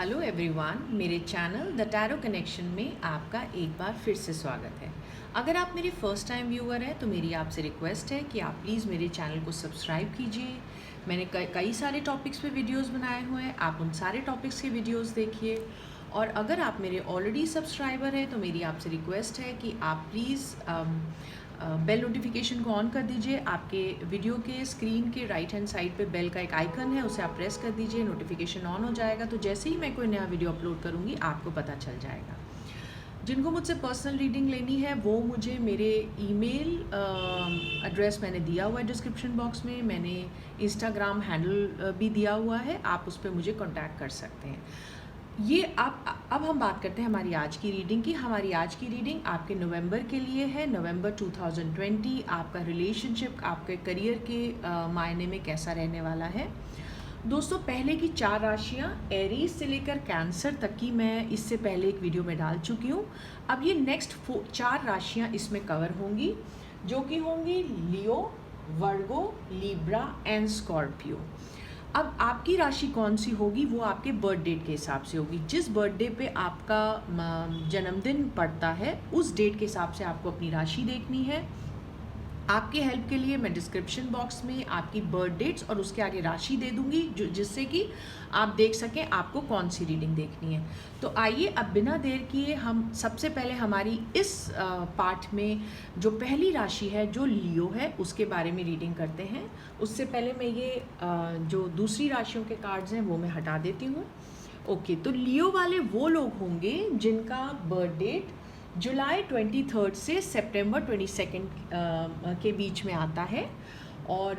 Hello everyone, मेरे channel the tarot connection में आपका एक बार फिर से स्वागत है। अगर आप मेरे फर्स्ट टाइम व्यूअर हैं तो मेरी आपसे रिक्वेस्ट है कि आप प्लीज़ मेरे चैनल को सब्सक्राइब कीजिए। मैंने कई सारे टॉपिक्स पे वीडियोस बनाए हुए हैं, आप उन सारे टॉपिक्स के वीडियोस देखिए। और अगर आप मेरे ऑलरेडी सब्सक्राइबर हैं तो मेरी आपसे रिक्वेस्ट है कि आप प्लीज़ बेल नोटिफिकेशन को ऑन कर दीजिए। आपके वीडियो के स्क्रीन के राइट हैंड साइड पे बेल का एक आइकन है, उसे आप प्रेस कर दीजिए, नोटिफिकेशन ऑन हो जाएगा। तो जैसे ही मैं कोई नया वीडियो अपलोड करूँगी आपको पता चल जाएगा। जिनको मुझसे पर्सनल रीडिंग लेनी है वो मुझे मेरे ईमेल एड्रेस मैंने दिया हुआ है डिस्क्रिप्शन बॉक्स में। मैंने इंस्टाग्राम हैंडल भी दिया हुआ है, आप उस पर मुझे कॉन्टैक्ट कर सकते हैं। ये अब हम बात करते हैं हमारी आज की रीडिंग की। हमारी आज की रीडिंग आपके नवंबर के लिए है, नवंबर 2020। आपका रिलेशनशिप आपके करियर के मायने में कैसा रहने वाला है। दोस्तों, पहले की 4 राशियां एरीज से लेकर कैंसर तक की मैं इससे पहले एक वीडियो में डाल चुकी हूँ। अब ये नेक्स्ट 4 राशियां इसमें कवर होंगी, जो कि होंगी लियो, वर्गो, लिब्रा एंड स्कॉर्पियो। अब आपकी राशि कौन सी होगी वो आपके बर्थ डेट के हिसाब से होगी। जिस बर्थ डे पे आपका जन्मदिन पड़ता है उस डेट के हिसाब से आपको अपनी राशि देखनी है। आपके हेल्प के लिए मैं डिस्क्रिप्शन बॉक्स में आपकी बर्थ डेट्स और उसके आगे राशि दे दूंगी, जिससे कि आप देख सकें आपको कौन सी रीडिंग देखनी है। तो आइए अब बिना देर किए हम सबसे पहले हमारी इस पार्ट में जो पहली राशि है जो लियो है उसके बारे में रीडिंग करते हैं। उससे पहले मैं ये जो दूसरी राशियों के कार्ड्स हैं वो मैं हटा देती हूँ। ओके, तो लियो वाले वो लोग होंगे जिनका बर्थ डेट जुलाई 23 से सितंबर 22 के बीच में आता है। और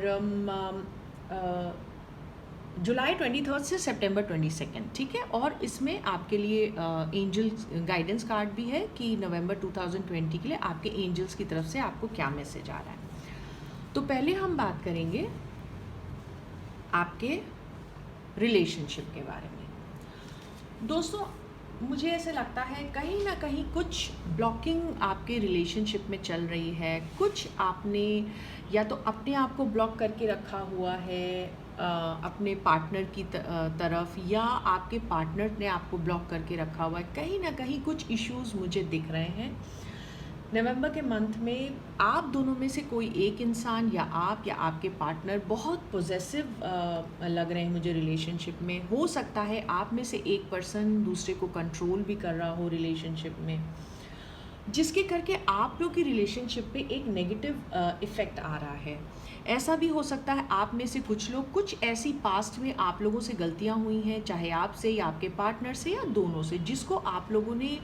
जुलाई 23 से सितंबर 22, ठीक है। और इसमें आपके लिए एंजल गाइडेंस कार्ड भी है कि नवंबर 2020 के लिए आपके एंजल्स की तरफ से आपको क्या मैसेज आ रहा है। तो पहले हम बात करेंगे आपके रिलेशनशिप के बारे में। दोस्तों, मुझे ऐसे लगता है कहीं ना कहीं कुछ ब्लॉकिंग आपके रिलेशनशिप में चल रही है। कुछ आपने या तो अपने आप को ब्लॉक करके रखा हुआ है अपने पार्टनर की तरफ, या आपके पार्टनर ने आपको ब्लॉक करके रखा हुआ है। कहीं ना कहीं कुछ इश्यूज मुझे दिख रहे हैं। नवंबर के मंथ में आप दोनों में से कोई एक इंसान या आपके पार्टनर बहुत पॉजेसिव लग रहे हैं मुझे रिलेशनशिप में। हो सकता है आप में से एक पर्सन दूसरे को कंट्रोल भी कर रहा हो रिलेशनशिप में, जिसके करके आप लोग की रिलेशनशिप पे एक नेगेटिव इफ़ेक्ट आ रहा है। ऐसा भी हो सकता है आप में से कुछ लोग, कुछ ऐसी पास्ट में आप लोगों से गलतियां हुई हैं, चाहे आपसे या आपके पार्टनर से या दोनों से, जिसको आप लोगों ने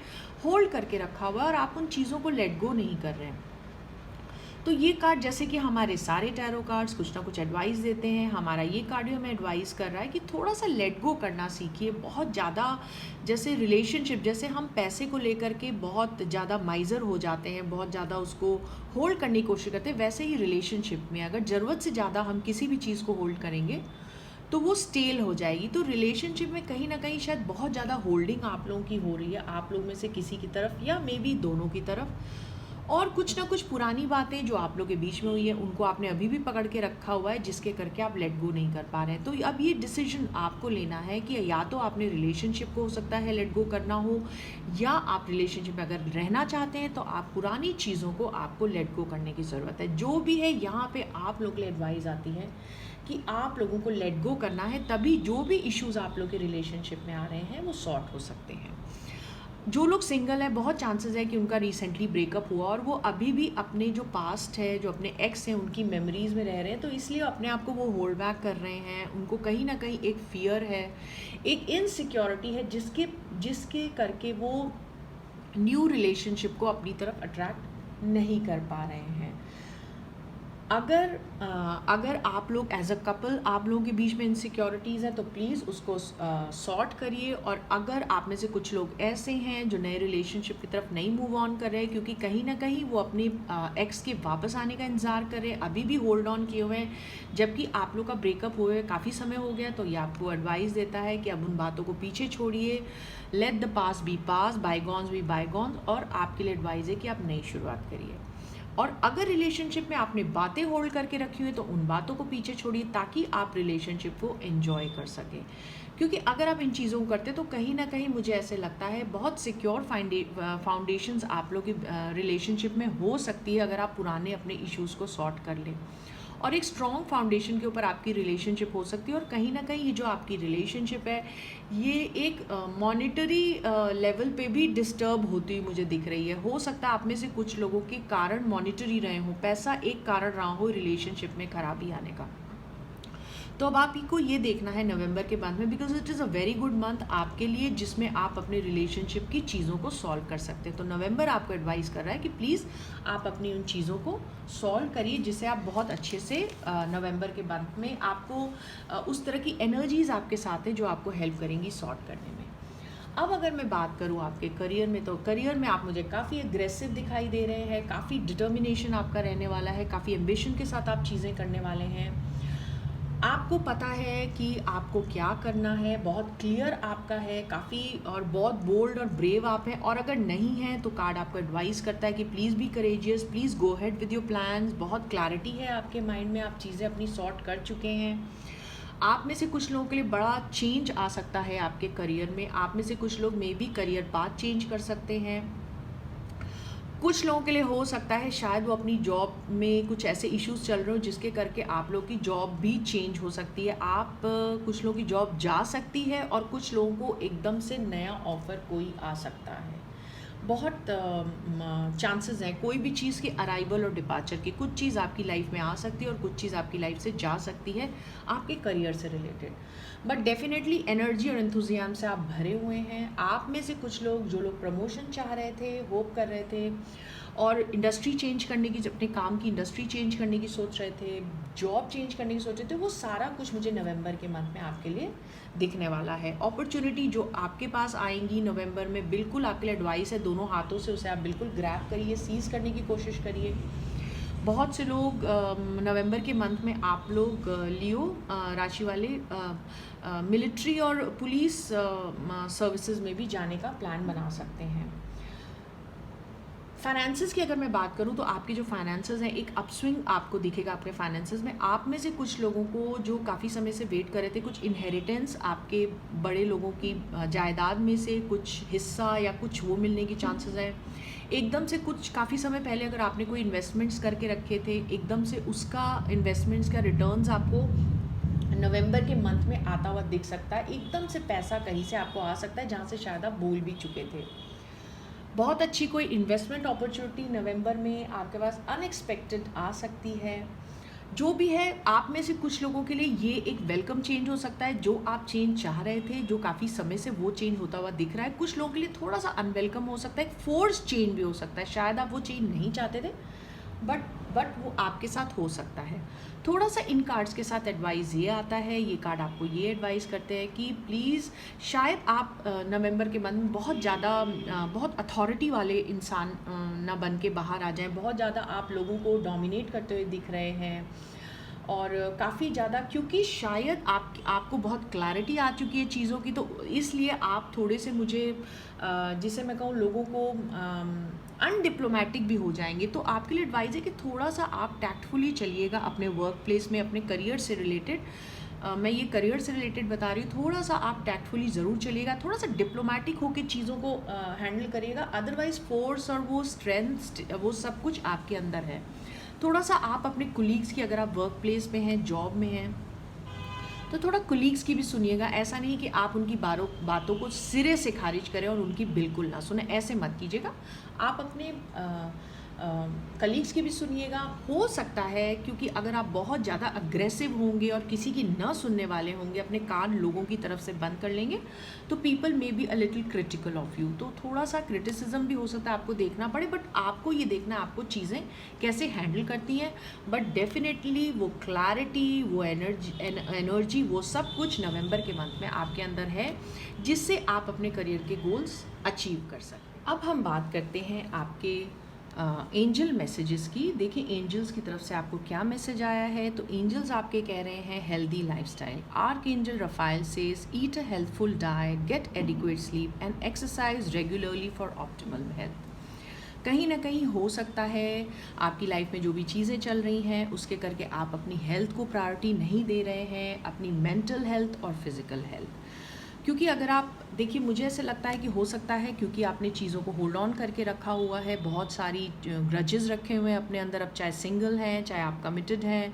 होल्ड करके रखा हुआ है और आप उन चीज़ों को लेट गो नहीं कर रहे हैं। तो ये कार्ड, जैसे कि हमारे सारे टैरो कार्ड्स कुछ ना कुछ एडवाइस देते हैं, हमारा ये कार्ड भी हमें एडवाइस कर रहा है कि थोड़ा सा लेट गो करना सीखिए। बहुत ज़्यादा जैसे रिलेशनशिप, जैसे हम पैसे को लेकर के बहुत ज़्यादा माइजर हो जाते हैं, बहुत ज़्यादा उसको होल्ड करने की कोशिश करते हैं, वैसे ही रिलेशनशिप में अगर ज़रूरत से ज़्यादा हम किसी भी चीज़ को होल्ड करेंगे तो वो स्टेल हो जाएगी। तो रिलेशनशिप में कहीं ना कहीं शायद बहुत ज़्यादा होल्डिंग आप लोगों की हो रही है, आप लोग में से किसी की तरफ या मे बी दोनों की तरफ। और कुछ ना कुछ पुरानी बातें जो आप लोग के बीच में हुई है उनको आपने अभी भी पकड़ के रखा हुआ है, जिसके करके आप लेट गो नहीं कर पा रहे हैं। तो अब ये डिसीजन आपको लेना है कि या तो आपने रिलेशनशिप को हो सकता है लेट गो करना हो, या आप रिलेशनशिप में अगर रहना चाहते हैं तो आप पुरानी चीज़ों को आपको लेट गो करने की ज़रूरत है। जो भी है यहाँ पे आप लोग के लिए एडवाइस आती है कि आप लोगों को लेट गो करना है, तभी जो भी इश्यूज़ आप लोग के रिलेशनशिप में आ रहे हैं वो सॉर्ट हो सकते हैं। जो लोग सिंगल है, बहुत चांसेस है कि उनका रिसेंटली ब्रेकअप हुआ और वो अभी भी अपने जो पास्ट है, जो अपने एक्स हैं, उनकी मेमोरीज में रह रहे हैं। तो इसलिए अपने आप को वो होल्ड बैक कर रहे हैं। उनको कहीं ना कहीं एक फियर है, एक इनसिक्योरिटी है, जिसके करके वो न्यू रिलेशनशिप को अपनी तरफ अट्रैक्ट नहीं कर पा रहे हैं। अगर आप लोग एज अ कपल, आप लोगों के बीच में इनसिक्योरिटीज़ हैं तो प्लीज़ उसको सॉर्ट करिए। और अगर आप में से कुछ लोग ऐसे हैं जो नए रिलेशनशिप की तरफ नहीं मूव ऑन कर रहे हैं, क्योंकि कहीं ना कहीं वो अपने एक्स के वापस आने का इंतज़ार कर रहे हैं, अभी भी होल्ड ऑन किए हुए हैं, जबकि आप लोग का ब्रेकअप हुए काफ़ी समय हो गया, तो ये आपको एडवाइस देता है कि अब उन बातों को पीछे छोड़िए। Let the past be past, bygones be bygones. और आपके लिए एडवाइस है कि आप नई शुरुआत करिए। और अगर रिलेशनशिप में आपने बातें होल्ड करके रखी हुई तो उन बातों को पीछे छोड़िए, ताकि आप रिलेशनशिप को एंजॉय कर सकें। क्योंकि अगर आप इन चीज़ों को करते तो कहीं ना कहीं मुझे ऐसे लगता है बहुत सिक्योर फाउंडेशंस आप लोग की रिलेशनशिप में हो सकती है अगर आप पुराने अपने इश्यूज़ को सॉर्ट कर लें, और एक स्ट्रॉन्ग फाउंडेशन के ऊपर आपकी रिलेशनशिप हो सकती है। और कहीं ना कहीं ये जो आपकी रिलेशनशिप है ये एक मॉनेटरी लेवल पे भी डिस्टर्ब होती हुई मुझे दिख रही है। हो सकता है आप में से कुछ लोगों के कारण मॉनेटरी रहे हो, पैसा एक कारण रहा हो रिलेशनशिप में खराबी आने का। तो अब आपको ये देखना है नवंबर के मंथ में, because it is a very good month आपके लिए जिसमें आप अपने रिलेशनशिप की चीज़ों को सॉल्व कर सकते हैं। तो नवंबर आपको एडवाइस कर रहा है कि प्लीज़ आप अपनी उन चीज़ों को सॉल्व करिए जिससे आप बहुत अच्छे से नवंबर के मंथ में आपको उस तरह की एनर्जीज़ आपके साथ हैं जो आपको हेल्प करेंगी सॉर्ट करने में। अब अगर मैं बात करूं आपके करियर में, तो करियर में आप मुझे काफ़ी एग्रेसिव दिखाई दे रहे हैं, काफ़ी डिटर्मिनेशन आपका रहने वाला है, काफ़ी एम्बिशन के साथ आप चीज़ें करने वाले हैं। आपको पता है कि आपको क्या करना है, बहुत क्लियर आपका है काफ़ी, और बहुत बोल्ड और ब्रेव आप हैं। और अगर नहीं है तो कार्ड आपको एडवाइस करता है कि please be courageous, please go head with your plans. बहुत क्लैरिटी है आपके माइंड में, आप चीज़ें अपनी सॉर्ट कर चुके हैं। आप में से कुछ लोगों के लिए बड़ा चेंज आ सकता है आपके करियर में। आप में से कुछ लोग may be career path change कर सकते हैं। कुछ लोगों के लिए हो सकता है शायद वो अपनी जॉब में कुछ ऐसे इश्यूज चल रहे हो जिसके करके आप लोगों की जॉब भी चेंज हो सकती है। आप कुछ लोगों की जॉब जा सकती है और कुछ लोगों को एकदम से नया ऑफ़र कोई आ सकता है। बहुत चांसेस हैं कोई भी चीज़ की अराइवल और डिपार्चर की। कुछ चीज़ आपकी लाइफ में आ सकती है और कुछ चीज़ आपकी लाइफ से जा सकती है आपके करियर से रिलेटेड। बट डेफिनेटली एनर्जी और एंथुजियाज्म से आप भरे हुए हैं। आप में से कुछ लोग जो लोग प्रमोशन चाह रहे थे, होप कर रहे थे और इंडस्ट्री चेंज करने की, अपने काम की इंडस्ट्री चेंज करने की सोच रहे थे, जॉब चेंज करने की सोच रहे थे, वो सारा कुछ मुझे नवंबर के मंथ में आपके लिए दिखने वाला है। अपॉर्चुनिटी जो आपके पास आएंगी नवंबर में, बिल्कुल आपके लिए एडवाइस है, दोनों हाथों से उसे आप बिल्कुल ग्रैब करिए, सीज़ करने की कोशिश करिए। बहुत से लोग नवंबर के मंथ में आप लोग लियो राशि वाले मिलिट्री और पुलिस सर्विसेज में भी जाने का प्लान बना सकते हैं। फाइनेंसेस की अगर मैं बात करूं तो आपके जो फाइनेंसेस हैं, एक अपस्विंग आपको दिखेगा आपके फाइनेंसेस में। आप में से कुछ लोगों को जो काफ़ी समय से वेट कर रहे थे, कुछ इनहेरिटेंस आपके बड़े लोगों की जायदाद में से कुछ हिस्सा या कुछ वो मिलने की चांसेस हैं। एकदम से कुछ काफ़ी समय पहले अगर आपने कोई इन्वेस्टमेंट्स करके रखे थे, एकदम से उसका इन्वेस्टमेंट्स का रिटर्न्स आपको नवंबर के मंथ में आता हुआ दिख सकता है। एकदम से पैसा कहीं से आपको आ सकता है जहाँ से शायद आप भूल भी चुके थे। बहुत अच्छी कोई इन्वेस्टमेंट अपॉर्चुनिटी नवंबर में आपके पास अनएक्सपेक्टेड आ सकती है। जो भी है, आप में से कुछ लोगों के लिए ये एक वेलकम चेंज हो सकता है। जो आप चेंज चाह रहे थे, जो काफ़ी समय से वो चेंज होता हुआ दिख रहा है। कुछ लोगों के लिए थोड़ा सा अनवेलकम हो सकता है, फोर्स चेंज भी हो सकता है। शायद आप वो चेंज नहीं चाहते थे बट वो आपके साथ हो सकता है। थोड़ा सा इन कार्ड्स के साथ एडवाइस ये आता है, ये कार्ड आपको ये एडवाइस करते हैं कि प्लीज़ शायद आप नवंबर के मंथ में बहुत ज़्यादा बहुत अथॉरिटी वाले इंसान ना बन के बाहर आ जाएं। बहुत ज़्यादा आप लोगों को डोमिनेट करते हुए दिख रहे हैं और काफ़ी ज़्यादा, क्योंकि शायद आपको बहुत क्लैरिटी आ चुकी है चीज़ों की, तो इसलिए आप थोड़े से मुझे जिसे मैं कहूँ लोगों को अनडिप्लोमेटिक भी हो जाएंगे। तो आपके लिए एडवाइस है कि थोड़ा सा आप टैक्टफुली चलिएगा अपने वर्क प्लेस में, अपने करियर से रिलेटेड। मैं ये करियर से रिलेटेड बता रही हूँ। थोड़ा सा आप टैक्टफुली ज़रूर चलिएगा, थोड़ा सा डिप्लोमेटिक होकर चीज़ों को हैंडल करिएगा। अदरवाइज़ फोर्स और वो स्ट्रेंथ वो सब कुछ आपके अंदर है। थोड़ा सा आप अपने कुलीग्स की, अगर आप वर्क प्लेस में हैं, जॉब में हैं, तो थोड़ा कुलीग्स की भी सुनिएगा। ऐसा नहीं कि आप उनकी बातों को सिरे से खारिज करें और उनकी बिल्कुल ना सुने, ऐसे मत कीजिएगा। आप अपने कलीग्स की भी सुनिएगा। हो सकता है क्योंकि अगर आप बहुत ज़्यादा अग्रेसिव होंगे और किसी की न सुनने वाले होंगे, अपने कान लोगों की तरफ से बंद कर लेंगे, तो people may be a little critical of you. तो थोड़ा सा क्रिटिसिज्म भी हो सकता है आपको देखना पड़े, बट आपको ये देखना है आपको चीज़ें कैसे हैंडल करती हैं। बट डेफिनेटली वो क्लैरिटी, वो एनर्जी वो सब कुछ नवंबर के मंथ में आपके अंदर है, जिससे आप अपने करियर के गोल्स अचीव कर सकते हैं। अब हम बात करते हैं आपके एंजल मैसेजेस की। देखिए एंजल्स की तरफ से आपको क्या मैसेज आया है। तो एंजल्स आपके कह रहे हैं healthy lifestyle. Archangel Raphael says eat a healthful diet, get adequate sleep and exercise regularly for optimal health. कहीं ना कहीं हो सकता है आपकी लाइफ में जो भी चीज़ें चल रही हैं उसके करके आप अपनी हेल्थ को प्रायोरिटी नहीं दे रहे हैं, अपनी मेंटल हेल्थ और फिज़िकल हेल्थ। क्योंकि अगर आप देखिए, मुझे ऐसे लगता है कि हो सकता है क्योंकि आपने चीज़ों को होल्ड ऑन करके रखा हुआ है, बहुत सारी ग्रजेस रखे हुए हैं अपने अंदर, अब चाहे सिंगल हैं चाहे आप कमिटेड हैं,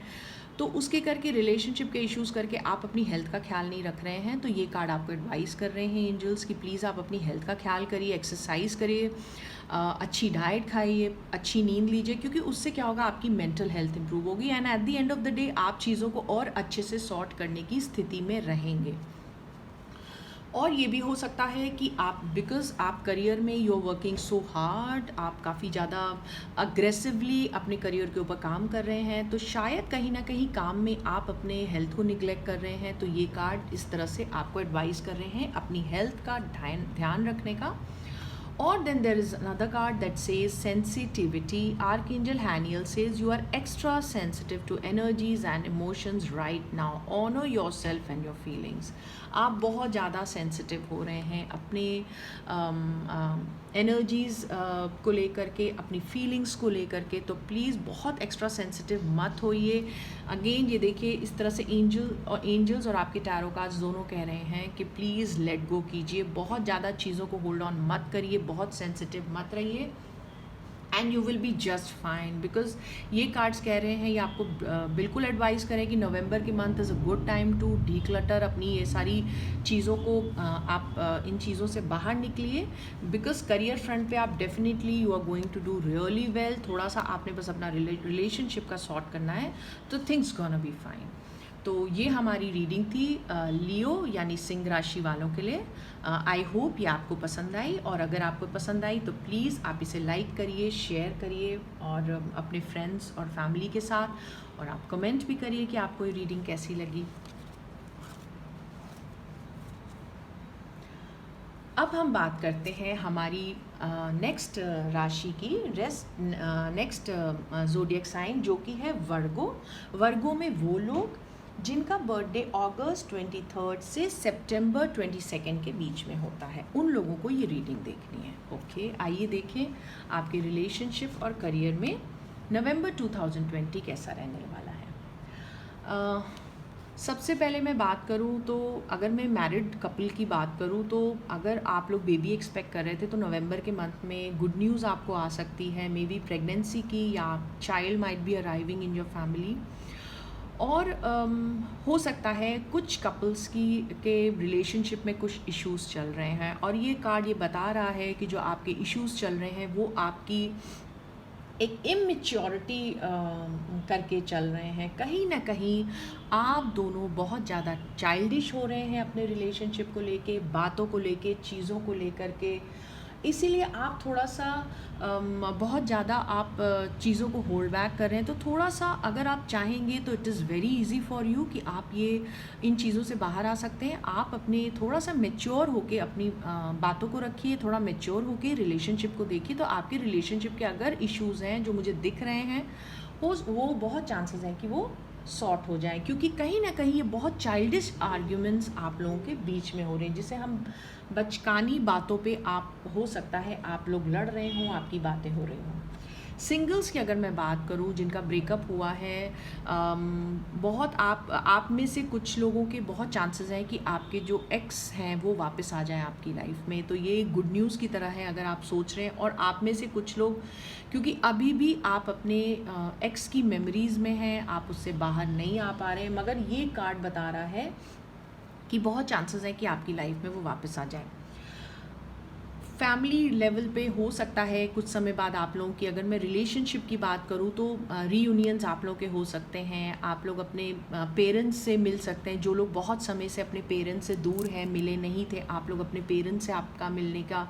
तो उसके करके रिलेशनशिप के इश्यूज़ करके आप अपनी हेल्थ का ख्याल नहीं रख रहे हैं। तो ये कार्ड आपको एडवाइस कर रहे हैं एंजल्स कि प्लीज़ आप अपनी हेल्थ का ख्याल करिए, एक्सरसाइज करिए, अच्छी डाइट खाइए, अच्छी नींद लीजिए, क्योंकि उससे क्या होगा, आपकी मेंटल हेल्थ इंप्रूव होगी and eight the end of the day आप चीज़ों को और अच्छे से सॉर्ट करने की स्थिति में रहेंगे। और ये भी हो सकता है कि आप बिकॉज़ आप करियर में you are working so hard, आप काफ़ी ज़्यादा अग्रेसिवली अपने करियर के ऊपर काम कर रहे हैं, तो शायद कहीं ना कहीं काम में आप अपने हेल्थ को निगलेक्ट कर रहे हैं। तो ये कार्ड इस तरह से आपको एडवाइस कर रहे हैं अपनी हेल्थ का ध्यान रखने का। Or then there is another card that says sensitivity. Archangel Haniel says you are extra sensitive to energies and emotions right now. Honor yourself and your feelings. आप बहुत ज़्यादा सेंसिटिव हो रहे हैं अपने एनर्जीज़ को लेकर के, अपनी फीलिंग्स को लेकर के, तो प्लीज़ बहुत एक्स्ट्रा सेंसिटिव मत होइए। अगेन ये देखिए, इस तरह से एंजल्स और आपके टैरो कार्ड्स दोनों कह रहे हैं कि प्लीज़ लेट गो कीजिए, बहुत ज़्यादा चीज़ों को होल्ड ऑन मत करिए, बहुत सेंसिटिव मत रहिए and you will be just fine. Because ये कार्ड्स कह रहे हैं, ये आपको बिल्कुल एडवाइस करें कि नवंबर की month is a good time to declutter अपनी ये सारी चीज़ों को, आप इन चीज़ों से बाहर निकलिए। बिकॉज करियर फ्रंट पे आप definitely you are going to do really well. थोड़ा सा आपने बस अपना रिलेशनशिप का सॉर्ट करना है, तो थिंग्स गोना बी फाइन। तो ये हमारी रीडिंग थी लियो यानी सिंह राशि वालों के लिए। आई होप ये आपको पसंद आई, और अगर आपको पसंद आई तो प्लीज़ आप इसे लाइक करिए, शेयर करिए और अपने फ्रेंड्स और फैमिली के साथ, और आप कमेंट भी करिए कि आपको ये रीडिंग कैसी लगी। अब हम बात करते हैं हमारी नेक्स्ट राशि की, नेक्स्ट ज़ोडिएक साइन, जो कि है वर्गो। वर्गो में वो लोग जिनका बर्थडे अगस्त 23 से सितंबर 22 के बीच में होता है, उन लोगों को ये रीडिंग देखनी है। ओके, आइए देखें आपके रिलेशनशिप और करियर में नवंबर 2020 कैसा रहने वाला है। सबसे पहले मैं बात करूं तो अगर मैं मैरिड कपल की बात करूं तो अगर आप लोग बेबी एक्सपेक्ट कर रहे थे तो नवंबर के मंथ में गुड न्यूज़ आपको आ सकती है, मे बी प्रेगनेंसी की, या child might be arriving in your family. और हो सकता है कुछ कपल्स के रिलेशनशिप में कुछ इश्यूज़ चल रहे हैं, और ये कार्ड ये बता रहा है कि जो आपके इश्यूज़ चल रहे हैं वो आपकी एक इमेच्योरिटी करके चल रहे हैं। कहीं ना कहीं आप दोनों बहुत ज़्यादा चाइल्डिश हो रहे हैं अपने रिलेशनशिप को लेके, बातों को लेके, चीज़ों को लेकर के, इसीलिए आप थोड़ा सा बहुत ज़्यादा आप चीज़ों को होल्ड बैक कर रहे हैं। तो थोड़ा सा अगर आप चाहेंगे तो it is very easy for you कि आप ये इन चीज़ों से बाहर आ सकते हैं। आप अपने थोड़ा सा मेच्योर होके अपनी बातों को रखिए, थोड़ा मेच्योर होके रिलेशनशिप को देखिए, तो आपके रिलेशनशिप के अगर इश्यूज़ हैं जो मुझे दिख रहे हैं वो बहुत चांसेस हैं कि वो सॉर्ट हो जाए, क्योंकि कहीं ना कहीं ये बहुत चाइल्डिश आर्ग्यूमेंट्स आप लोगों के बीच में हो रहे हैं, जिसे हम बचकानी बातों पे आप हो सकता है आप लोग लड़ रहे हों, आपकी बातें हो रही हों। सिंगल्स की अगर मैं बात करूं जिनका ब्रेकअप हुआ है, बहुत आप में से कुछ लोगों के बहुत चांसेस हैं कि आपके जो एक्स हैं वो वापस आ जाए आपकी लाइफ में, तो ये गुड न्यूज़ की तरह है अगर आप सोच रहे हैं। और आप में से कुछ लोग, क्योंकि अभी भी आप अपने एक्स की मेमोरीज़ में हैं, आप उससे बाहर नहीं आ पा रहे हैं, मगर ये कार्ड बता रहा है कि बहुत चांसेस है कि आपकी लाइफ में वो वापस आ जाए। फैमिली लेवल पे हो सकता है कुछ समय बाद आप लोगों की, अगर मैं रिलेशनशिप की बात करूँ तो रीयूनियंस आप लोगों के हो सकते हैं, आप लोग अपने पेरेंट्स से मिल सकते हैं। जो लोग बहुत समय से अपने पेरेंट्स से दूर हैं, मिले नहीं थे, आप लोग अपने पेरेंट्स से आपका मिलने का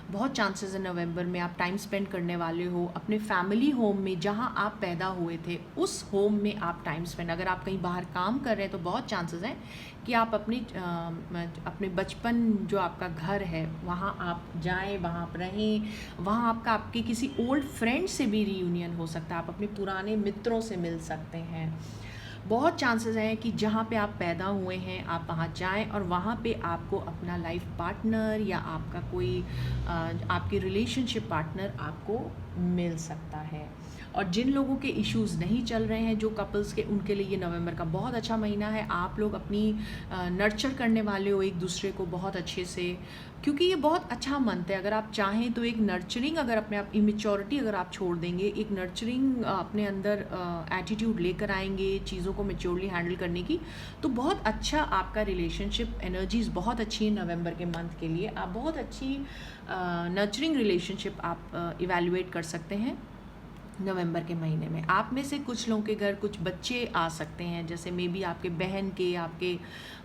बहुत चांसेस है। नवंबर में आप टाइम स्पेंड करने वाले हो अपने फैमिली होम में, जहाँ आप पैदा हुए थे उस होम में आप टाइम स्पेंड, अगर आप कहीं बाहर काम कर रहे हैं तो बहुत चांसेस हैं कि आप अपने बचपन जो आपका घर है वहाँ आप जाएं, वहाँ आप रहें, वहाँ आपके किसी ओल्ड फ्रेंड से भी रीयूनियन हो सकता है, आप अपने पुराने मित्रों से मिल सकते हैं। बहुत चांसेस हैं कि जहाँ पे आप पैदा हुए हैं आप वहाँ जाएं और वहाँ पे आपको अपना लाइफ पार्टनर या आपका कोई आपके रिलेशनशिप पार्टनर आपको मिल सकता है। और जिन लोगों के इश्यूज़ नहीं चल रहे हैं, जो कपल्स के, उनके लिए ये नवंबर का बहुत अच्छा महीना है। आप लोग अपनी नर्चर करने वाले हो एक दूसरे को बहुत अच्छे से, क्योंकि ये बहुत अच्छा मंथ है। अगर आप चाहें तो एक नर्चरिंग, अगर अपने आप इमेच्योरिटी अगर आप छोड़ देंगे, एक नर्चरिंग अपने अंदर एटीट्यूड लेकर आएंगे चीज़ों को मेच्योरली हैंडल करने की, तो बहुत अच्छा आपका रिलेशनशिप एनर्जीज़ बहुत अच्छी है नवंबर के मंथ के लिए। आप बहुत अच्छी नर्चरिंग रिलेशनशिप आप इवैल्यूएट कर सकते हैं नवंबर के महीने में। आप में से कुछ लोगों के घर कुछ बच्चे आ सकते हैं, जैसे मे बी आपके बहन के, आपके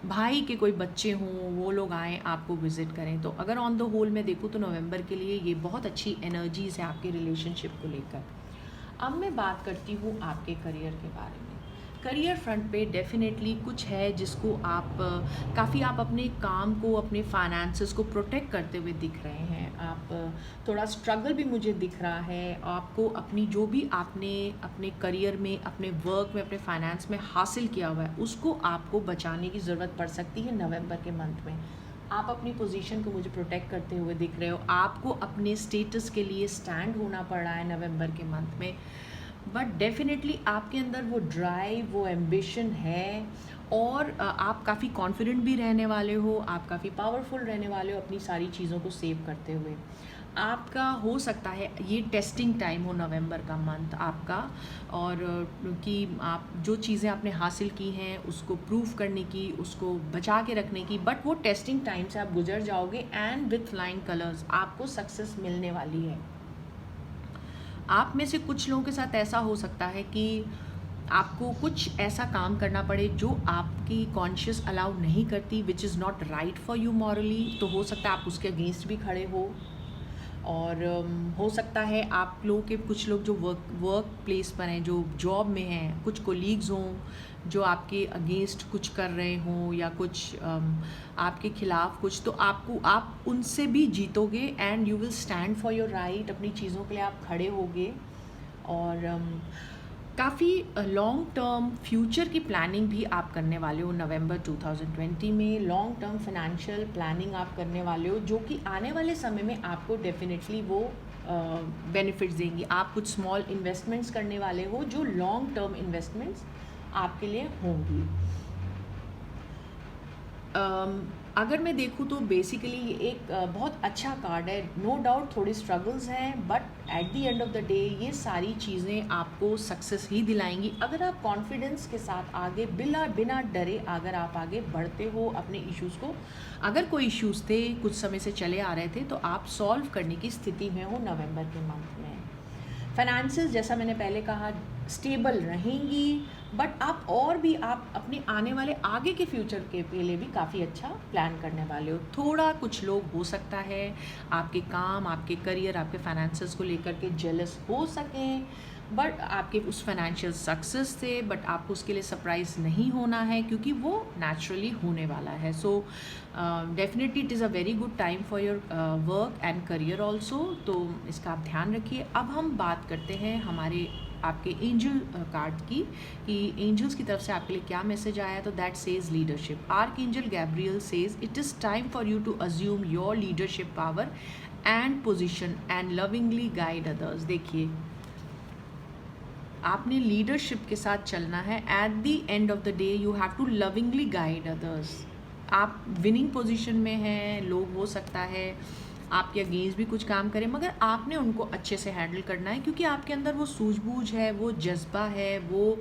भाई के कोई बच्चे हों, वो लोग आएँ आपको विज़िट करें। तो अगर ऑन द होल मैं देखूँ तो नवंबर के लिए ये बहुत अच्छी एनर्जीज़ है आपके रिलेशनशिप को लेकर। अब मैं बात करती हूँ आपके करियर के बारे में। करियर फ्रंट पे डेफिनेटली कुछ है जिसको आप काफ़ी आप अपने काम को, अपने फाइनेंसेस को प्रोटेक्ट करते हुए दिख रहे हैं। आप थोड़ा स्ट्रगल भी मुझे दिख रहा है। आपको अपनी जो भी आपने अपने करियर में, अपने वर्क में, अपने फाइनेंस में हासिल किया हुआ है, उसको आपको बचाने की ज़रूरत पड़ सकती है नवंबर के मंथ में। आप अपनी पोजीशन को मुझे प्रोटेक्ट करते हुए दिख रहे हो। आपको अपने स्टेटस के लिए स्टैंड होना पड़ रहा है नवंबर के मंथ में। बट डेफिनेटली आपके अंदर वो ड्राइव, वो एम्बिशन है, और आप काफ़ी कॉन्फिडेंट भी रहने वाले हो, आप काफ़ी पावरफुल रहने वाले हो अपनी सारी चीज़ों को सेव करते हुए। आपका हो सकता है ये टेस्टिंग टाइम हो नवंबर का मंथ आपका, और कि आप जो चीज़ें आपने हासिल की हैं उसको प्रूव करने की, उसको बचा के रखने की, बट वो टेस्टिंग टाइम से आप गुजर जाओगे एंड विथ फ्लाइंग कलर्स आपको सक्सेस मिलने वाली है। आप में से कुछ लोगों के साथ ऐसा हो सकता है कि आपको कुछ ऐसा काम करना पड़े जो आपकी कॉन्शियस अलाउ नहीं करती, which is not right for you morally. तो हो सकता है आप उसके अगेंस्ट भी खड़े हो, और हो सकता है आप लोगों के कुछ लोग जो वर्क प्लेस पर हैं, जो जॉब में हैं, कुछ कोलीग्स हों जो आपके अगेंस्ट कुछ कर रहे हों, या कुछ आपके खिलाफ कुछ, तो आप उनसे भी जीतोगे and you will stand for your right. अपनी चीज़ों के लिए आप खड़े होगे, और काफ़ी लॉन्ग टर्म फ्यूचर की प्लानिंग भी आप करने वाले हो नवंबर 2020 में। लॉन्ग टर्म फाइनेंशियल प्लानिंग आप करने वाले हो, जो कि आने वाले समय में आपको डेफिनेटली वो बेनिफिट्स देंगी। आप कुछ स्मॉल इन्वेस्टमेंट्स करने वाले हो जो लॉन्ग टर्म इन्वेस्टमेंट्स आपके लिए होंगी। अगर मैं देखूँ तो बेसिकली ये एक बहुत अच्छा कार्ड है। नो डाउट थोड़ी स्ट्रगल्स हैं, but at the end of the day ये सारी चीज़ें आपको सक्सेस ही दिलाएंगी अगर आप कॉन्फिडेंस के साथ आगे बिना डरे अगर आप आगे बढ़ते हो अपने इश्यूज़ को। अगर कोई इश्यूज़ थे कुछ समय से चले आ रहे थे, तो आप सॉल्व करने की स्थिति में हो नवंबर के मंथ में। फाइनेंसेस जैसा मैंने पहले कहा स्टेबल रहेंगी, बट आप अपने आने वाले आगे के फ्यूचर के लिए भी काफ़ी अच्छा प्लान करने वाले हो। थोड़ा कुछ लोग हो सकता है आपके काम, आपके करियर, आपके फाइनेंसेस को लेकर के जेलस हो सकें, बट आपके उस फाइनेंशियल सक्सेस से, बट आपको उसके लिए सरप्राइज नहीं होना है, क्योंकि वो नेचुरली होने वाला है। So definitely it is a very good time for your work and career also, तो इसका आप ध्यान रखिए। अब हम बात करते हैं हमारे आपके एंजल कार्ड की, कि एंजल्स की तरफ से आपके लिए क्या मैसेज आया। तो that says leadership. Archangel Gabriel says it is time for you to assume your leadership power and position and lovingly guide others. देखिए, आपने लीडरशिप के साथ चलना है। At the end of the day you have to lovingly guide others. आप winning position में हैं, लोग हो सकता है आपके अगेंस्ट भी कुछ काम करें, मगर आपने उनको अच्छे से हैंडल करना है, क्योंकि आपके अंदर वो सूझबूझ है, वो जज्बा है, वो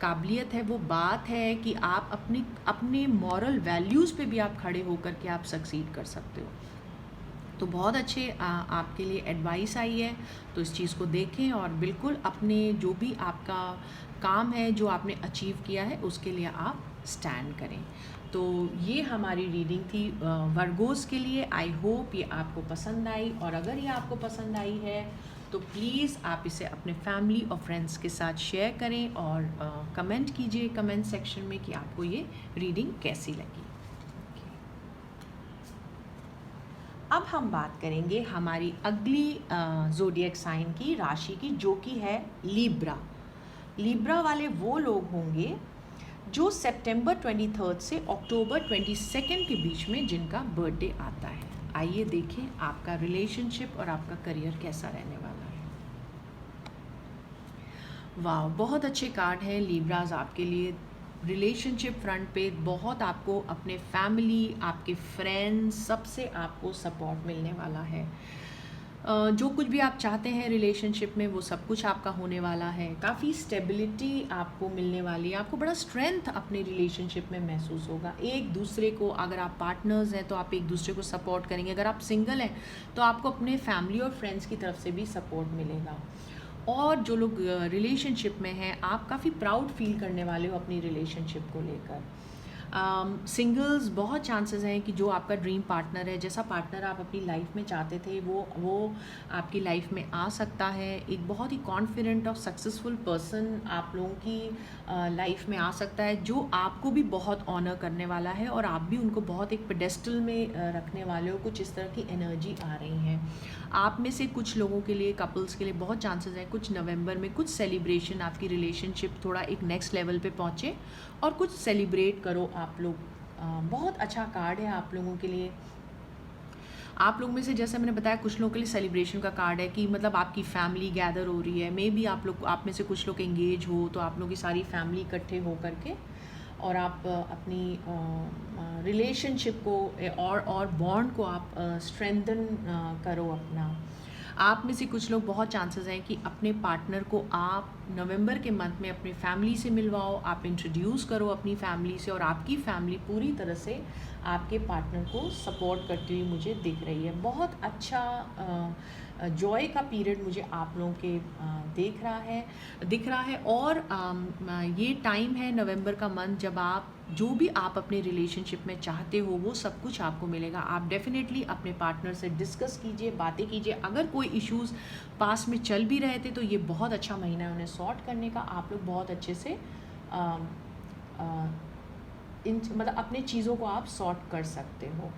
काबिलियत है, वो बात है कि आप अपने मॉरल वैल्यूज़ पे भी आप खड़े होकर के आप सक्सीड कर सकते हो। तो बहुत अच्छे आपके लिए एडवाइस आई है, तो इस चीज़ को देखें और बिल्कुल अपने जो भी आपका काम है, जो आपने अचीव किया है, उसके लिए आप स्टैंड करें। तो ये हमारी रीडिंग थी वर्गोस के लिए। आई होप ये आपको पसंद आई, और अगर ये आपको पसंद आई है तो प्लीज़ आप इसे अपने फैमिली और फ्रेंड्स के साथ शेयर करें, और कमेंट कीजिए कमेंट सेक्शन में कि आपको ये रीडिंग कैसी लगी। अब हम बात करेंगे हमारी अगली ज़ोडिएक साइन की राशि की, जो कि है लिब्रा। लिब्रा वाले वो लोग होंगे जो सितंबर 23 से अक्टूबर 22 के बीच में जिनका बर्थडे आता है। आइए देखें आपका रिलेशनशिप और आपका करियर कैसा रहने वाला है। वाह! बहुत अच्छे कार्ड हैं लिब्राज़ आपके लिए। रिलेशनशिप फ्रंट पे बहुत आपको अपने फैमिली, आपके फ्रेंड्स सबसे आपको सपोर्ट मिलने वाला है। जो कुछ भी आप चाहते हैं रिलेशनशिप में वो सब कुछ आपका होने वाला है। काफ़ी स्टेबिलिटी आपको मिलने वाली है। आपको बड़ा स्ट्रेंथ अपने रिलेशनशिप में महसूस होगा। एक दूसरे को, अगर आप पार्टनर्स हैं तो आप एक दूसरे को सपोर्ट करेंगे। अगर आप सिंगल हैं तो आपको अपने फैमिली और फ्रेंड्स की तरफ से भी सपोर्ट मिलेगा। और जो लोग रिलेशनशिप में हैं, आप काफ़ी प्राउड फील करने वाले हो अपनी रिलेशनशिप को लेकर। सिंगल्स बहुत चांसेस हैं कि जो आपका ड्रीम पार्टनर है, जैसा पार्टनर आप अपनी लाइफ में चाहते थे, वो आपकी लाइफ में आ सकता है। एक बहुत ही कॉन्फिडेंट और सक्सेसफुल पर्सन आप लोगों की लाइफ में आ सकता है, जो आपको भी बहुत ऑनर करने वाला है और आप भी उनको बहुत एक पेडेस्टल में रखने वाले हो। कुछ इस तरह की एनर्जी आ रही हैं। आप में से कुछ लोगों के लिए, कपल्स के लिए बहुत चांसेस हैं कुछ नवंबर में कुछ सेलिब्रेशन, आपकी रिलेशनशिप थोड़ा एक नेक्स्ट लेवल पे पहुँचे और कुछ सेलिब्रेट करो आप लोग। बहुत अच्छा कार्ड है आप लोगों के लिए। आप लोग में से, जैसे मैंने बताया, कुछ लोगों के लिए सेलिब्रेशन का कार्ड है कि मतलब आपकी फैमिली गैदर हो रही है। मे बी आप में से कुछ लोग एंगेज हो तो आप लोग की सारी फैमिली इकट्ठे हो करके और आप अपनी रिलेशनशिप को और बॉन्ड को आप स्ट्रेंथन करो अपना। आप में से कुछ लोग, बहुत चांसेस हैं कि अपने पार्टनर को आप नवंबर के मंथ में अपनी फैमिली से मिलवाओ, आप इंट्रोड्यूस करो अपनी फैमिली से और आपकी फैमिली पूरी तरह से आपके पार्टनर को सपोर्ट करती हुई मुझे दिख रही है। बहुत अच्छा जॉय का पीरियड मुझे आप लोगों के दिख रहा है। और ये टाइम है नवंबर का मंथ जब आप जो भी आप अपने रिलेशनशिप में चाहते हो वो सब कुछ आपको मिलेगा। आप डेफिनेटली अपने पार्टनर से डिस्कस कीजिए, बातें कीजिए। अगर कोई इश्यूज़ पास में चल भी रहे थे तो ये बहुत अच्छा महीना है उन्हें सॉर्ट करने का। आप लोग बहुत अच्छे से मतलब अपने चीज़ों को आप सॉर्ट कर सकते हो।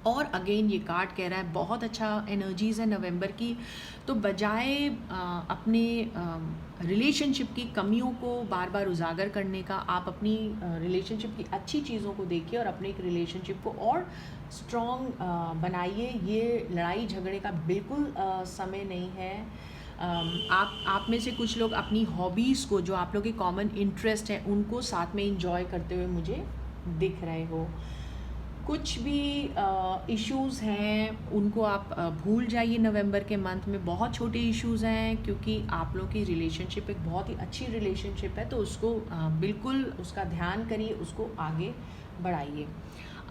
और अगेन ये कार्ड कह रहा है बहुत अच्छा एनर्जीज़ है नवंबर की। तो बजाय अपने रिलेशनशिप की कमियों को बार बार उजागर करने का, आप अपनी रिलेशनशिप की अच्छी चीज़ों को देखिए और अपने एक रिलेशनशिप को और स्ट्रॉन्ग बनाइए। ये लड़ाई झगड़े का बिल्कुल समय नहीं है। आप में से कुछ लोग अपनी हॉबीज़ को, जो आप लोग के कॉमन इंटरेस्ट हैं, उनको साथ में इंजॉय करते हुए मुझे दिख रहे हो। कुछ भी इश्यूज़ हैं उनको आप भूल जाइए नवंबर के मंथ में। बहुत छोटे इश्यूज़ हैं क्योंकि आप लोगों की रिलेशनशिप एक बहुत ही अच्छी रिलेशनशिप है, तो उसको बिल्कुल उसका ध्यान करिए, उसको आगे बढ़ाइए।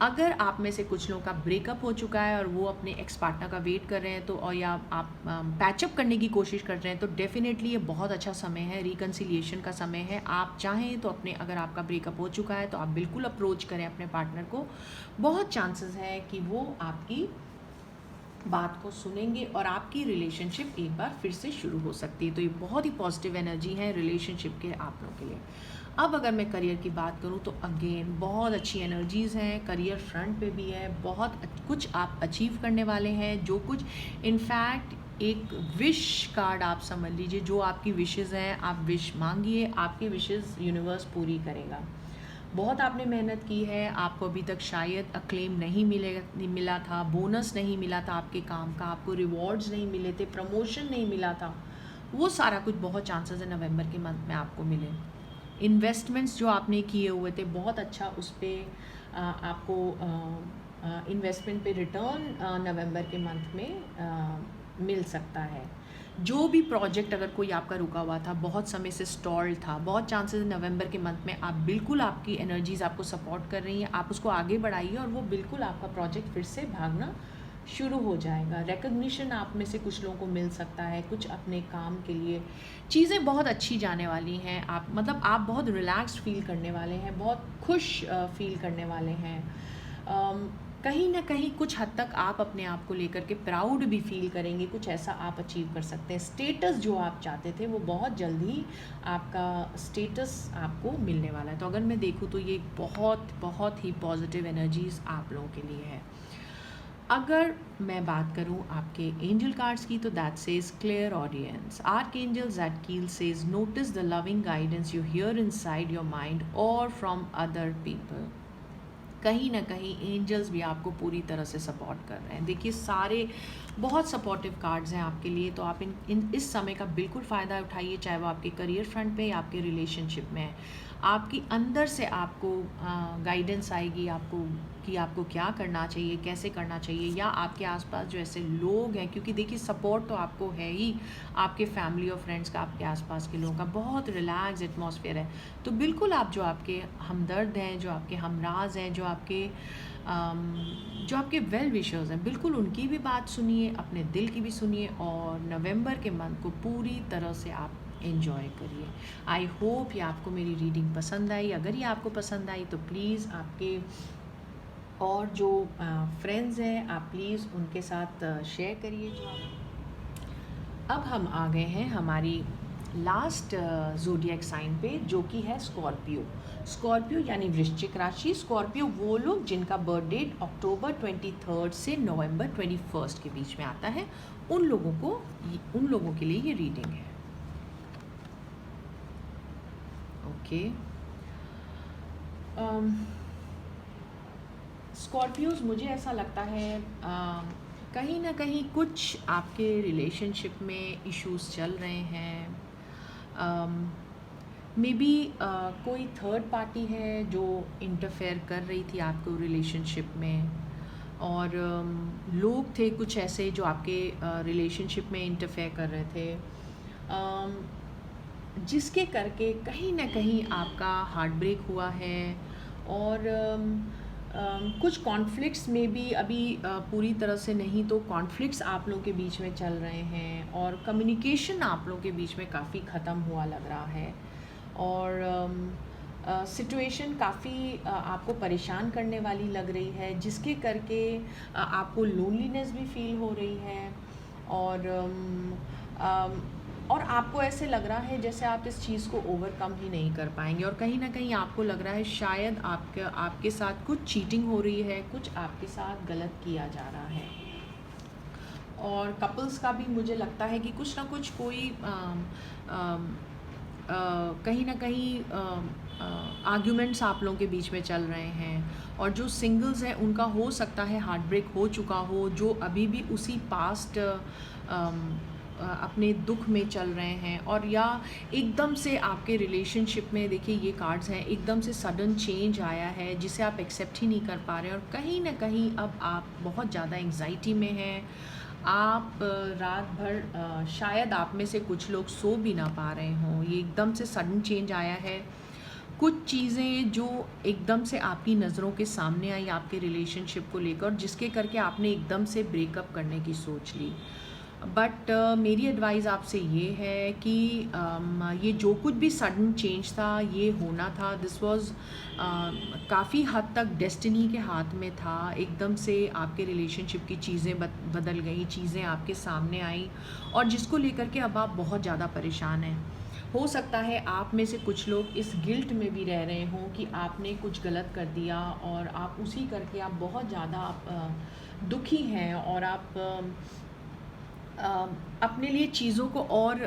अगर आप में से कुछ लोगों का ब्रेकअप हो चुका है और वो अपने एक्स पार्टनर का वेट कर रहे हैं तो, और या आप पैचअप करने की कोशिश कर रहे हैं, तो डेफिनेटली ये बहुत अच्छा समय है, रिकन्सिलिएशन का समय है। आप चाहें तो अपने, अगर आपका ब्रेकअप हो चुका है तो आप बिल्कुल अप्रोच करें अपने पार्टनर को। बहुत चांसेस है कि वो आपकी बात को सुनेंगे और आपकी रिलेशनशिप एक बार फिर से शुरू हो सकती है। तो ये बहुत ही पॉजिटिव एनर्जी है रिलेशनशिप के आप लोगों के लिए। अब अगर मैं करियर की बात करूं तो अगेन बहुत अच्छी एनर्जीज़ हैं, करियर फ्रंट पे भी है। बहुत कुछ आप अचीव करने वाले हैं, जो कुछ इनफैक्ट एक विश कार्ड आप समझ लीजिए। जो आपकी विशेज़ हैं, आप विश मांगिए, आपकी विशेज़ यूनिवर्स पूरी करेगा। बहुत आपने मेहनत की है, आपको अभी तक शायद अक्लेम नहीं मिला था, बोनस नहीं मिला था आपके काम का, आपको रिवॉर्ड्स नहीं मिले थे, प्रमोशन नहीं मिला था, वो सारा कुछ बहुत चांसेस है नवंबर के मंथ में आपको मिले। इन्वेस्टमेंट्स जो आपने किए हुए थे, बहुत अच्छा उस पर आपको इन्वेस्टमेंट पे रिटर्न नवंबर के मंथ में मिल सकता है। जो भी प्रोजेक्ट अगर कोई आपका रुका हुआ था, बहुत समय से स्टॉल था, बहुत चांसेस नवंबर के मंथ में आप बिल्कुल, आपकी एनर्जीज़ आपको सपोर्ट कर रही हैं, आप उसको आगे बढ़ाइए और वो बिल्कुल आपका प्रोजेक्ट फिर से भागना शुरू हो जाएगा। रिकग्निशन आप में से कुछ लोगों को मिल सकता है, कुछ अपने काम के लिए चीज़ें बहुत अच्छी जाने वाली हैं। आप मतलब आप बहुत रिलैक्स्ड फील करने वाले हैं, बहुत खुश फील करने वाले हैं। कहीं ना कहीं कुछ हद तक आप अपने आप को लेकर के प्राउड भी फील करेंगे, कुछ ऐसा आप अचीव कर सकते हैं। स्टेटस जो आप चाहते थे वो बहुत जल्द ही आपका स्टेटस आपको मिलने वाला है। तो अगर मैं देखूँ तो ये बहुत बहुत ही पॉजिटिव एनर्जीज आप लोगों के लिए है। अगर मैं बात करूं आपके एंजल कार्ड्स की तो that says clear audience. Archangel Zadkiel says notice the loving guidance you hear inside your mind और फ्रॉम अदर पीपल। कहीं ना कहीं एंजल्स भी आपको पूरी तरह से सपोर्ट कर रहे हैं। देखिए सारे बहुत सपोर्टिव कार्ड्स हैं आपके लिए, तो आप इस समय का बिल्कुल फ़ायदा उठाइए, चाहे वो आपके करियर फ्रंट पे या आपके रिलेशनशिप में है। आपकी अंदर से आपको गाइडेंस आएगी आपको कि आपको क्या करना चाहिए, कैसे करना चाहिए, या आपके आसपास जो ऐसे लोग हैं, क्योंकि देखिए सपोर्ट तो आपको है ही आपके फैमिली और फ्रेंड्स का, आपके आसपास के लोगों का बहुत रिलैक्स एटमॉस्फेयर है। तो बिल्कुल आप जो आपके हमदर्द हैं, जो आपके हमराज हैं, जो आपके वेल विशर्स हैं, बिल्कुल उनकी भी बात सुनिए, अपने दिल की भी सुनिए, और नवंबर के मंथ को पूरी तरह से आप एंजॉय करिए। आई होप ये आपको मेरी रीडिंग पसंद आई। अगर ये आपको पसंद आई तो प्लीज़ आपके और जो फ्रेंड्स हैं आप प्लीज़ उनके साथ शेयर करिए। अब हम आ गए हैं हमारी लास्ट ज़ोडिएक साइन पे, जो कि है स्कॉर्पियो। स्कॉर्पियो यानी वृश्चिक राशि। स्कॉर्पियो वो लोग जिनका बर्थ डेट अक्टूबर 23 से नवंबर 21 के बीच में आता है, उन लोगों के लिए ये रीडिंग है। ओके, स्कॉर्पियोज मुझे ऐसा लगता है कहीं ना कहीं कुछ आपके रिलेशनशिप में इश्यूज चल रहे हैं। मे बी कोई थर्ड पार्टी है जो इंटरफेयर कर रही थी आपको रिलेशनशिप में, और लोग थे कुछ ऐसे जो आपके रिलेशनशिप में इंटरफेयर कर रहे थे, जिसके करके कहीं ना कहीं आपका हार्ट ब्रेक हुआ है। और कुछ कॉन्फ्लिक्ट्स में भी अभी पूरी तरह से नहीं, तो कॉन्फ्लिक्ट्स आप लोगों के बीच में चल रहे हैं, और कम्युनिकेशन आप लोगों के बीच में काफ़ी ख़त्म हुआ लग रहा है, और सिचुएशन काफ़ी आपको परेशान करने वाली लग रही है, जिसके करके आपको लोनलीनेस भी फील हो रही है, और आपको ऐसे लग रहा है जैसे आप इस चीज़ को ओवरकम ही नहीं कर पाएंगे, और कहीं ना कहीं आपको लग रहा है शायद आपके साथ कुछ चीटिंग हो रही है, कुछ आपके साथ गलत किया जा रहा है। और कपल्स का भी मुझे लगता है कि कुछ ना कुछ कोई कहीं ना कहीं आर्ग्यूमेंट्स आप लोगों के बीच में चल रहे हैं, और जो सिंगल्स हैं उनका हो सकता है हार्ट ब्रेक हो चुका हो, जो अभी भी उसी पास्ट अपने दुख में चल रहे हैं, और या एकदम से आपके रिलेशनशिप में देखिए ये कार्ड्स हैं, एकदम से सडन चेंज आया है जिसे आप एक्सेप्ट ही नहीं कर पा रहे हैं, और कहीं ना कहीं अब आप बहुत ज़्यादा एंग्जाइटी में हैं। आप रात भर शायद आप में से कुछ लोग सो भी ना पा रहे हों, ये एकदम से सडन चेंज आया है। कुछ चीज़ें जो एकदम से आपकी नज़रों के सामने आई आपके रिलेशनशिप को लेकर, जिसके करके आपने एकदम से ब्रेकअप करने की सोच ली। बट मेरी एडवाइस आपसे ये है कि ये जो कुछ भी सडन चेंज था, ये होना था, दिस वाज काफ़ी हद तक डेस्टिनी के हाथ में था। एकदम से आपके रिलेशनशिप की चीज़ें बदल गई, चीज़ें आपके सामने आई, और जिसको लेकर के अब आप बहुत ज़्यादा परेशान हैं। हो सकता है आप में से कुछ लोग इस गिल्ट में भी रह रहे हों कि आपने कुछ गलत कर दिया, और आप उसी करके आप बहुत ज़्यादा दुखी हैं, और आप अपने लिए चीज़ों को और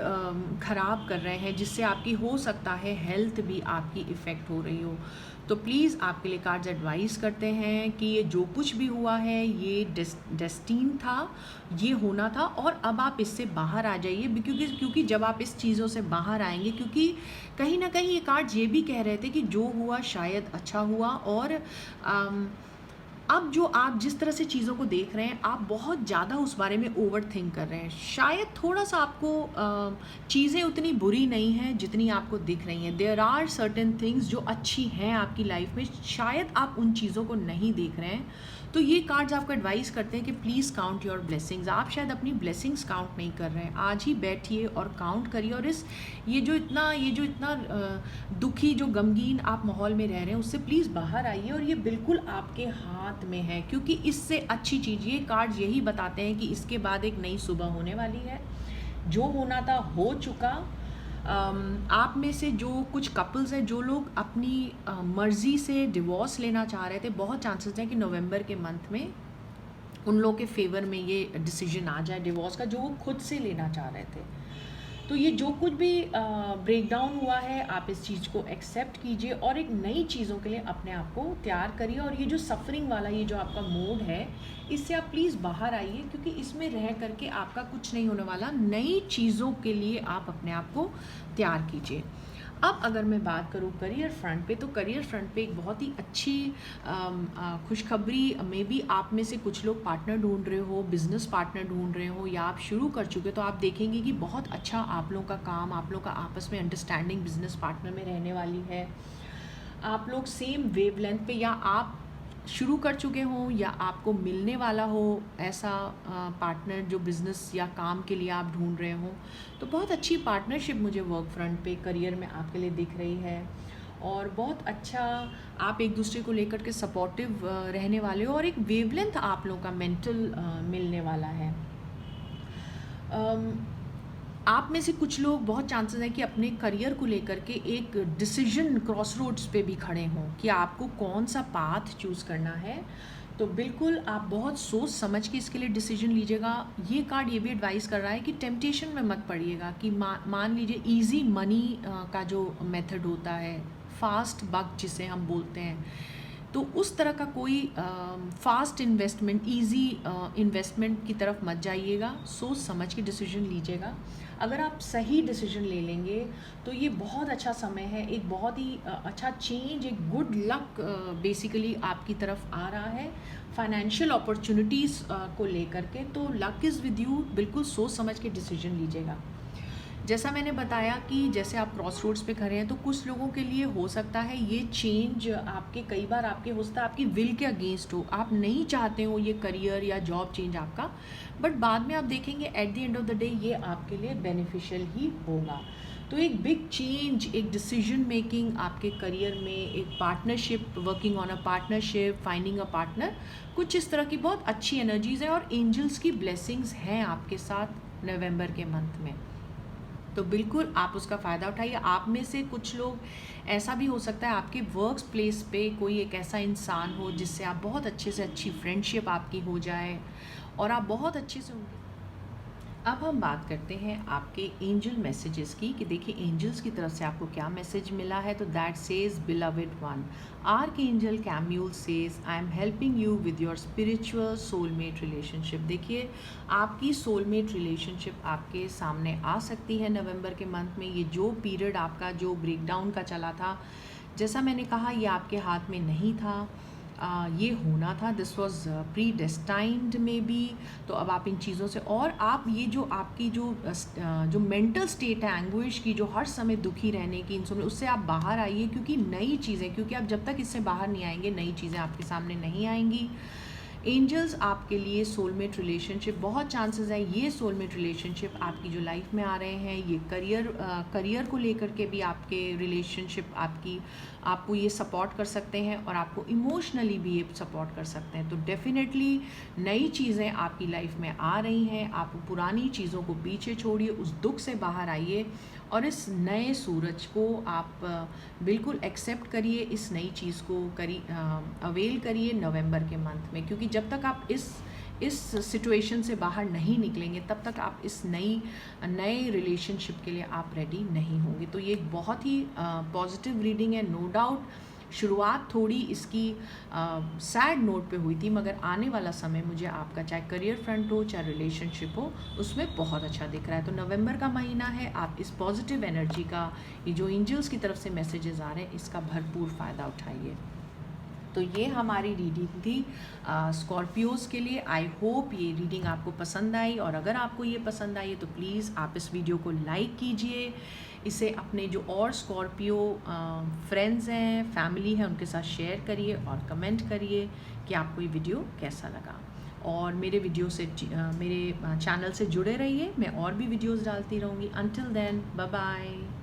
ख़राब कर रहे हैं, जिससे आपकी हो सकता है हेल्थ भी आपकी इफ़ेक्ट हो रही हो। तो प्लीज़ आपके लिए कार्ड्स एडवाइस करते हैं कि ये जो कुछ भी हुआ है ये डेस्टीन था, ये होना था, और अब आप इससे बाहर आ जाइए, क्योंकि जब आप इस चीज़ों से बाहर आएंगे, क्योंकि कहीं ना कहीं ये कार्ड्स ये भी कह रहे थे कि जो हुआ शायद अच्छा हुआ, और अब जो आप जिस तरह से चीज़ों को देख रहे हैं, आप बहुत ज़्यादा उस बारे में ओवर थिंक कर रहे हैं। शायद थोड़ा सा आपको चीज़ें उतनी बुरी नहीं हैं जितनी आपको दिख रही हैं। देयर आर सर्टेन थिंग्स जो अच्छी हैं आपकी लाइफ में, शायद आप उन चीज़ों को नहीं देख रहे हैं। तो ये कार्ड्स आपको एडवाइस करते हैं कि प्लीज़ काउंट योर ब्लेसिंग्स। आप शायद अपनी ब्लेसिंग्स काउंट नहीं कर रहे हैं। आज ही बैठिए और काउंट करिए, और ये जो इतना दुखी, जो गमगीन आप माहौल में रह रहे हैं, उससे प्लीज़ बाहर आइए, और ये बिल्कुल आपके हाथ में है। क्योंकि इससे अच्छी चीज़, ये कार्ड्स यही बताते हैं कि इसके बाद एक नई सुबह होने वाली है। जो होना था हो चुका। आप में से जो कुछ कपल्स हैं, जो लोग अपनी मर्ज़ी से डिवोर्स लेना चाह रहे थे, बहुत चांसेस हैं कि नवंबर के मंथ में उन लोगों के फेवर में ये डिसीजन आ जाए डिवोर्स का, जो वो खुद से लेना चाह रहे थे। तो ये जो कुछ भी ब्रेक डाउन हुआ है, आप इस चीज़ को एक्सेप्ट कीजिए और एक नई चीज़ों के लिए अपने आप को तैयार करिए। और ये जो सफरिंग वाला ये जो आपका मोड है, इससे आप प्लीज़ बाहर आइए, क्योंकि इसमें रह करके आपका कुछ नहीं होने वाला। नई चीज़ों के लिए आप अपने आप को तैयार कीजिए। अब अगर मैं बात करूँ करियर फ्रंट पे, तो करियर फ्रंट पे एक बहुत ही अच्छी खुशखबरी, मे बी आप में से कुछ लोग पार्टनर ढूंढ रहे हो, बिजनेस पार्टनर ढूंढ रहे हो, या आप शुरू कर चुके, तो आप देखेंगे कि बहुत अच्छा आप लोगों का काम, आप लोगों का आपस में अंडरस्टैंडिंग बिजनेस पार्टनर में रहने वाली है। आप लोग सेम वेवलेंथ पे, या आप शुरू कर चुके हों या आपको मिलने वाला हो ऐसा पार्टनर जो बिज़नेस या काम के लिए आप ढूंढ रहे हो, तो बहुत अच्छी पार्टनरशिप मुझे वर्क फ्रंट पे करियर में आपके लिए दिख रही है। और बहुत अच्छा आप एक दूसरे को लेकर के सपोर्टिव रहने वाले हो, और एक वेवलेंथ आप लोगों का मेंटल मिलने वाला है। आप में से कुछ लोग, बहुत चांसेस है कि अपने करियर को लेकर के एक डिसीजन क्रॉसरोड्स पे भी खड़े हों कि आपको कौन सा पाथ चूज़ करना है। तो बिल्कुल आप बहुत सोच समझ के इसके लिए डिसीजन लीजिएगा। ये कार्ड ये भी एडवाइस कर रहा है कि टेम्पटेशन में मत पड़िएगा, कि मान लीजिए इजी मनी का जो मेथड होता है, फास्ट बक जिसे हम बोलते हैं, तो उस तरह का कोई फास्ट इन्वेस्टमेंट, इजी इन्वेस्टमेंट की तरफ मत जाइएगा। सोच समझ के डिसीजन लीजिएगा। अगर आप सही डिसीजन ले लेंगे तो ये बहुत अच्छा समय है, एक बहुत ही अच्छा चेंज, एक गुड लक बेसिकली आपकी तरफ आ रहा है फाइनेंशियल अपॉर्चुनिटीज़ को लेकर के। तो लक इज़ विद यू, बिल्कुल सोच समझ के डिसीजन लीजिएगा। जैसा मैंने बताया कि जैसे आप क्रॉस रोड्स पे खड़े हैं, तो कुछ लोगों के लिए हो सकता है ये चेंज आपके, कई बार आपके हो सकता है आपकी विल के अगेंस्ट हो, आप नहीं चाहते हो ये करियर या जॉब चेंज आपका, बट बाद में आप देखेंगे eight the end of the day ये आपके लिए बेनिफिशियल ही होगा। तो एक बिग चेंज, एक डिसीजन मेकिंग आपके करियर में, एक partnership, working on a partnership, finding a partner, कुछ इस तरह की बहुत अच्छी एनर्जीज हैं और एंजल्स की ब्लेसिंग्स हैं आपके साथ नवंबर के मंथ में। तो बिल्कुल आप उसका फ़ायदा उठाइए। आप में से कुछ लोग, ऐसा भी हो सकता है आपके वर्क प्लेस पे कोई एक ऐसा इंसान हो जिससे आप बहुत अच्छे से अच्छी फ्रेंडशिप आपकी हो जाए और आप बहुत अच्छे से। अब हम बात करते हैं आपके एंजल मैसेजेस की, कि देखिए एंजल्स की तरफ से आपको क्या मैसेज मिला है। तो that says beloved one, archangel Chamuel says I am helping you with your spiritual soulmate relationship. देखिए आपकी सोलमेट रिलेशनशिप आपके सामने आ सकती है नवंबर के मंथ में। ये जो पीरियड आपका जो ब्रेकडाउन का चला था, जैसा मैंने कहा ये आपके हाथ में नहीं था, ये होना था, दिस वॉज प्री डेस्टाइंड में बी। तो अब आप इन चीज़ों से, और आप ये जो आपकी जो मेंटल स्टेट है एंग्विश की, जो हर समय दुखी रहने की, इन सब उससे आप बाहर आइए, क्योंकि नई चीज़ें, क्योंकि आप जब तक इससे बाहर नहीं आएंगे नई चीज़ें आपके सामने नहीं आएंगी। एंजल्स आपके लिए सोलमेट रिलेशनशिप, बहुत चांसेस है ये सोलमेट रिलेशनशिप आपकी जो लाइफ में आ रहे हैं, ये करियर को लेकर के भी आपके रिलेशनशिप आपको ये सपोर्ट कर सकते हैं और आपको इमोशनली भी ये सपोर्ट कर सकते हैं। तो डेफिनेटली नई चीज़ें आपकी लाइफ में आ रही हैं। आप पुरानी चीज़ों को पीछे छोड़िए, उस दुख से बाहर आइए और इस नए सूरज को आप बिल्कुल एक्सेप्ट करिए, इस नई चीज़ को अवेल करिए नवंबर के मंथ में। क्योंकि जब तक आप इस सिचुएशन से बाहर नहीं निकलेंगे, तब तक आप इस नए रिलेशनशिप के लिए आप रेडी नहीं होंगे। तो ये एक बहुत ही पॉजिटिव रीडिंग है, नो डाउट। शुरुआत थोड़ी इसकी सैड नोट पे हुई थी, मगर आने वाला समय मुझे आपका चाहे करियर फ्रंट हो चाहे रिलेशनशिप हो, उसमें बहुत अच्छा दिख रहा है। तो नवंबर का महीना है, आप इस पॉजिटिव एनर्जी का, ये जो एंजल्स की तरफ से मैसेजेस आ रहे हैं, इसका भरपूर फ़ायदा उठाइए। तो ये हमारी रीडिंग थी स्कॉर्पियोज़ के लिए। आई होप ये रीडिंग आपको पसंद आई, और अगर आपको ये पसंद आई है तो प्लीज़ आप इस वीडियो को लाइक कीजिए, इसे अपने जो और स्कॉर्पियो फ्रेंड्स हैं, फैमिली है, उनके साथ शेयर करिए और कमेंट करिए कि आपको ये वीडियो कैसा लगा। और मेरे वीडियो से मेरे चैनल से जुड़े रहिए, मैं और भी वीडियोज़ डालती रहूँगी। Until then, bye bye.